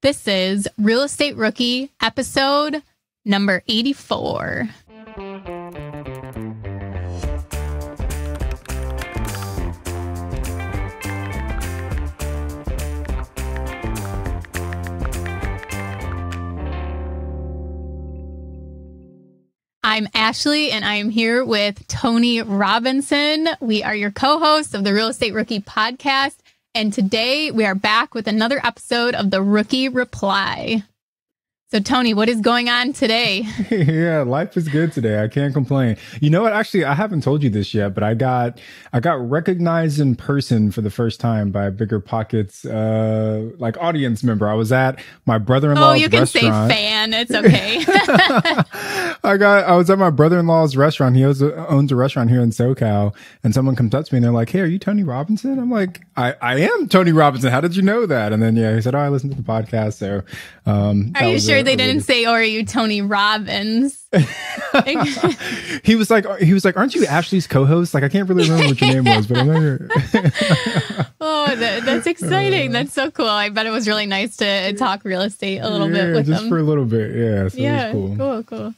This is Real Estate Rookie episode number 84. I'm Ashley, and I am here with Tony Robinson. We are your co-hosts of the Real Estate Rookie podcast, and today we are back with another episode of the Rookie Reply. So, Tony, what is going on today? Yeah, life is good today. I can't complain. You know what? Actually, I haven't told you this yet, but I got recognized in person for the first time by a Bigger Pockets audience member. I was at my brother-in-law's restaurant. Oh, you can say fan. It's okay. I was at my brother-in-law's restaurant. He owns a restaurant here in SoCal, and someone comes up to me and they're like, "Hey, are you Tony Robinson?" I'm like, I am Tony Robinson. How did you know that? And then he said, "Oh, I listened to the podcast." So, are you sure they didn't say, "Oh, are you Tony Robbins?" He was like, "Aren't you Ashley's co-host?" Like, I can't really remember what your name was, but I'm like, oh, that's exciting. That's so cool. I bet it was really nice to talk real estate a little bit with just them. For a little bit. Yeah. So yeah. It was cool.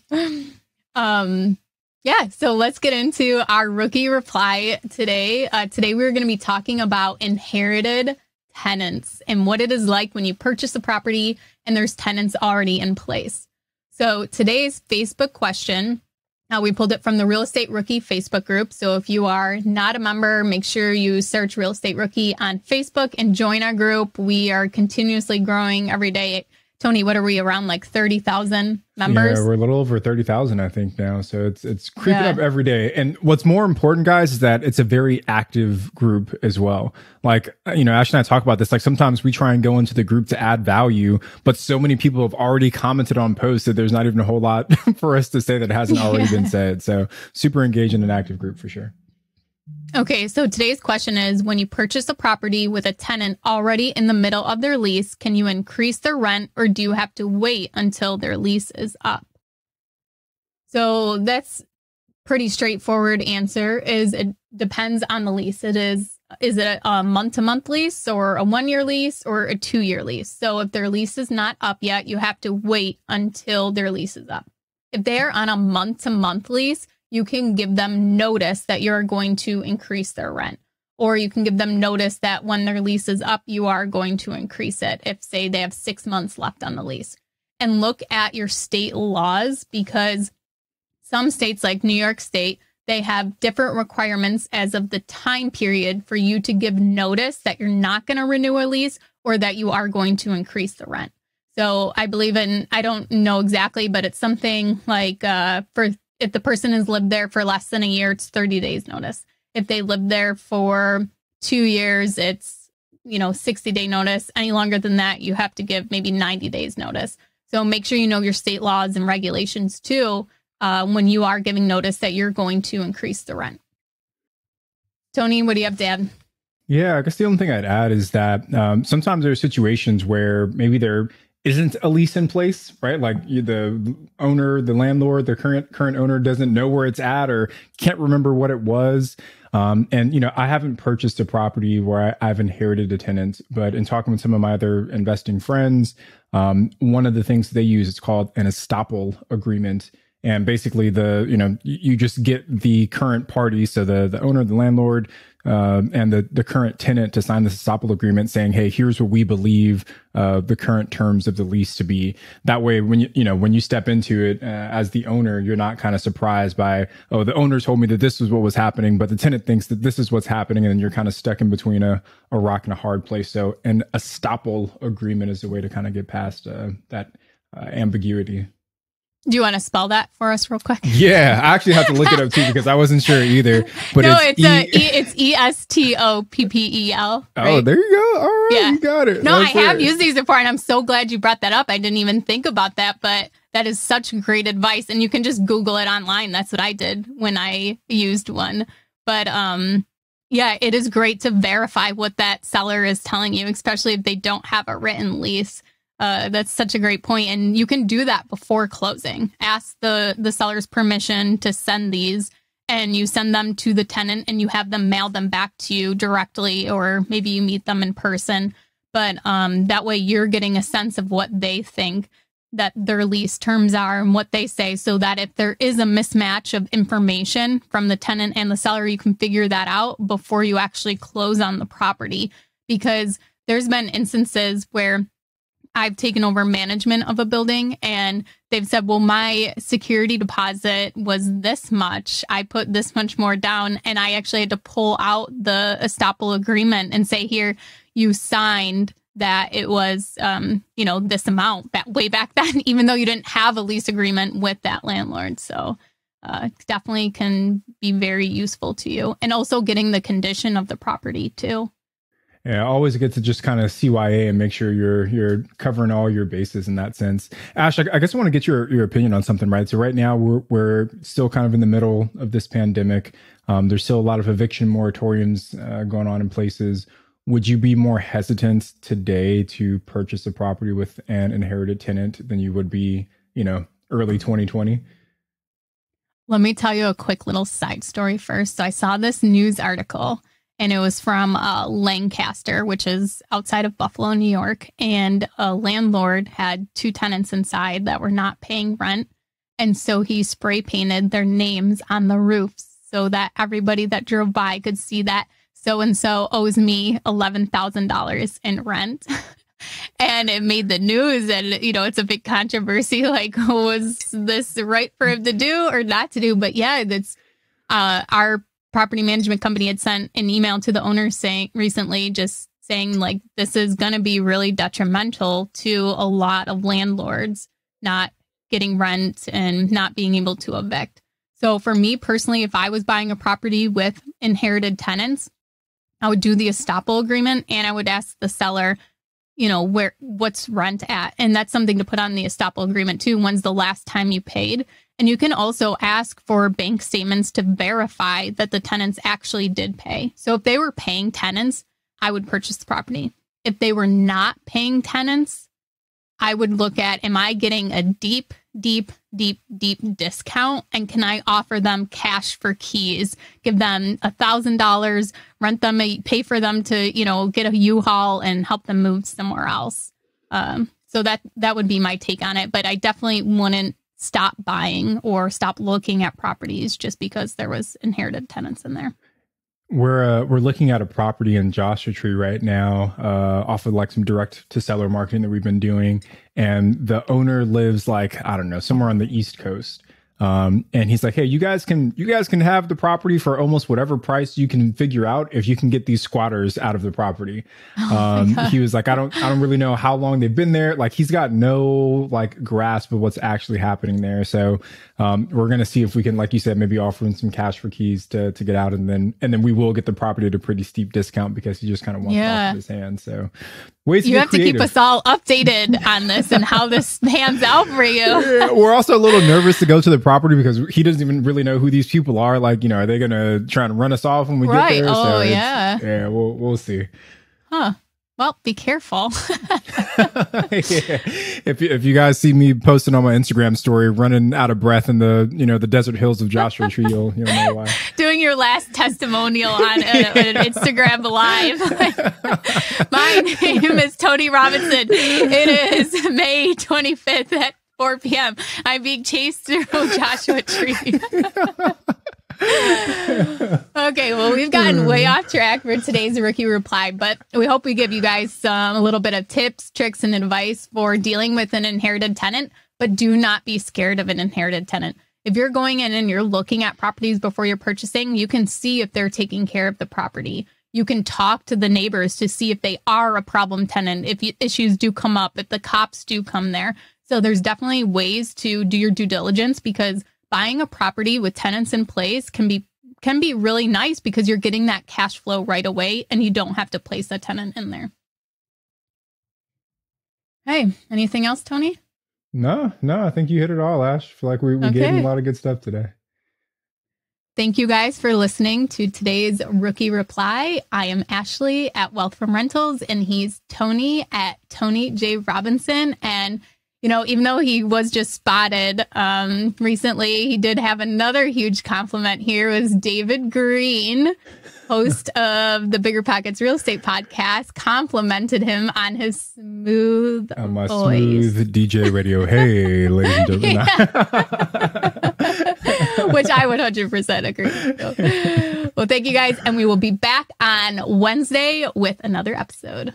So let's get into our rookie reply today. Today we're going to be talking about inherited tenants and what it is like when you purchase a property and there's tenants already in place. So today's Facebook question, we pulled it from the Real Estate Rookie Facebook group. So if you are not a member, make sure you search Real Estate Rookie on Facebook and join our group. We are continuously growing every day. Tony, what are we, around like 30,000 members? Yeah, we're a little over 30,000, I think now. So it's creeping up every day. And what's more important, guys, is that it's a very active group as well. Like, Ash and I talk about this. Like, sometimes we try and go into the group to add value, but so many people have already commented on posts that there's not even a whole lot for us to say that hasn't already been said. So super engaged in an active group for sure. Okay, so today's question is, when you purchase a property with a tenant already in the middle of their lease, can you increase their rent or do you have to wait until their lease is up? So that's pretty straightforward answer. It depends on the lease. Is it a month-to-month lease or a 1-year lease or a 2-year lease? So if their lease is not up yet, you have to wait until their lease is up. If they're on a month-to-month lease, you can give them notice that you're going to increase their rent, or you can give them notice that when their lease is up, you are going to increase it. If, say, they have 6 months left on the lease. And look at your state laws, because some states like New York State, they have different requirements as of the time period for you to give notice that you're not going to renew a lease or that you are going to increase the rent. So I believe I don't know exactly, but it's something like if the person has lived there for less than a year, it's 30 days notice. If they lived there for 2 years, it's, 60-day notice. Any longer than that, you have to give maybe 90 days notice. So make sure you know your state laws and regulations too, when you are giving notice that you're going to increase the rent. Tony, what do you have to add? Yeah, I guess the only thing I'd add is that sometimes there are situations where maybe there isn't a lease in place, right? Like the owner, the landlord, the current owner doesn't know where it's at or can't remember what it was. And I haven't purchased a property where I've inherited a tenant, but in talking with some of my other investing friends, one of the things they use, it's called an Estoppel agreement. And basically you just get the current party, so the owner, the landlord, and the current tenant to sign this estoppel agreement saying, "Hey, here's what we believe the current terms of the lease to be." That way, when you step into it as the owner, you're not kind of surprised by, "Oh, the owner told me that this was what was happening," but the tenant thinks that this is what's happening, and then you're kind of stuck in between a rock and a hard place. So an estoppel agreement is a way to kind of get past that ambiguity. Do you want to spell that for us real quick? Yeah, I actually have to look it up too because I wasn't sure either. But no, it's Estoppel. Right? Oh, there you go. All right, yeah. You got it. No, I have used these before, and I'm so glad you brought that up. I didn't even think about that, but that is such great advice, and you can just Google it online. That's what I did when I used one. But yeah, it is great to verify what that seller is telling you, especially if they don't have a written lease. That's such a great point. And you can do that before closing. Ask the seller's permission to send these, and you send them to the tenant and you have them mail them back to you directly, or maybe you meet them in person. But that way you're getting a sense of what they think that their lease terms are and what they say, so that if there is a mismatch of information from the tenant and the seller, you can figure that out before you actually close on the property. Because there's been instances where I've taken over management of a building and they've said, well, my security deposit was this much. I put this much more down, and I actually had to pull out the Estoppel agreement and say, here, you signed that it was, this amount way back then, even though you didn't have a lease agreement with that landlord. So definitely can be very useful to you. And also getting the condition of the property too. Yeah, always good to just kind of CYA and make sure you're covering all your bases in that sense. Ash, I guess I want to get your opinion on something, right? So right now we're still kind of in the middle of this pandemic. There's still a lot of eviction moratoriums going on in places. Would you be more hesitant today to purchase a property with an inherited tenant than you would be, early 2020? Let me tell you a quick little side story first. So I saw this news article, and it was from Lancaster, which is outside of Buffalo, New York. And a landlord had 2 tenants inside that were not paying rent. And so he spray painted their names on the roofs so that everybody that drove by could see that so-and-so owes me $11,000 in rent. And it made the news, and, it's a big controversy. Like, was this right for him to do or not to do? But yeah, that's our property management company had sent an email to the owner recently saying, like, this is going to be really detrimental to a lot of landlords not getting rent and not being able to evict. So for me personally, if I was buying a property with inherited tenants, I would do the Estoppel agreement, and I would ask the seller, what's rent at. And that's something to put on the Estoppel agreement too. When's the last time you paid? And you can also ask for bank statements to verify that the tenants actually did pay. So if they were paying tenants, I would purchase the property. If they were not paying tenants, I would look at, am I getting a deep discount? And can I offer them cash for keys, give them $1,000, rent them, pay for them to, get a U-Haul and help them move somewhere else. So that would be my take on it. But I definitely wouldn't stop buying or stop looking at properties just because there was inherited tenants in there. We're looking at a property in Joshua Tree right now, off of like some direct to seller marketing that we've been doing. And the owner lives somewhere on the East Coast. And he's like, hey, you guys can have the property for almost whatever price you can figure out if you can get these squatters out of the property. He was like, I don't really know how long they've been there. Like, he's got no grasp of what's actually happening there. So we're gonna see if we can, like you said, maybe offer him some cash for keys to get out, and then we will get the property at a pretty steep discount because he just kind of wants it off of his hands. So you have to keep us all updated on this and how this pans out for you. Yeah, we're also a little nervous to go to the property because he doesn't even really know who these people are. Like, are they going to try and run us off when we get there? Oh, so yeah. We'll see. Huh. Well, be careful. Yeah. If you guys see me posting on my Instagram story, running out of breath in the desert hills of Joshua Tree, you'll know why. Doing your last testimonial on an Instagram Live. My name is Tony Robinson. It is May 25th at 4 p.m. I'm being chased through Joshua Tree. Okay, well, we've gotten way off track for today's Rookie Reply, but we hope we give you guys a little bit of tips, tricks, and advice for dealing with an inherited tenant, but do not be scared of an inherited tenant. If you're going in and you're looking at properties before you're purchasing, you can see if they're taking care of the property. You can talk to the neighbors to see if they are a problem tenant, if issues do come up, if the cops do come there. So there's definitely ways to do your due diligence, because buying a property with tenants in place can be really nice because you're getting that cash flow right away and you don't have to place a tenant in there. Hey, anything else, Tony? No, I think you hit it all, Ash. I feel like we gave you a lot of good stuff today. Thank you guys for listening to today's Rookie Reply. I am Ashley at Wealth from Rentals, and he's Tony at Tony J. Robinson. And even though he was just spotted recently, he did have another huge compliment here. Was David Green, host of the Bigger Pockets Real Estate Podcast, complimented him on his smooth my voice. Smooth DJ radio. Hey, ladies and gentlemen. Which I would 100% agree. So, well, thank you guys. And we will be back on Wednesday with another episode.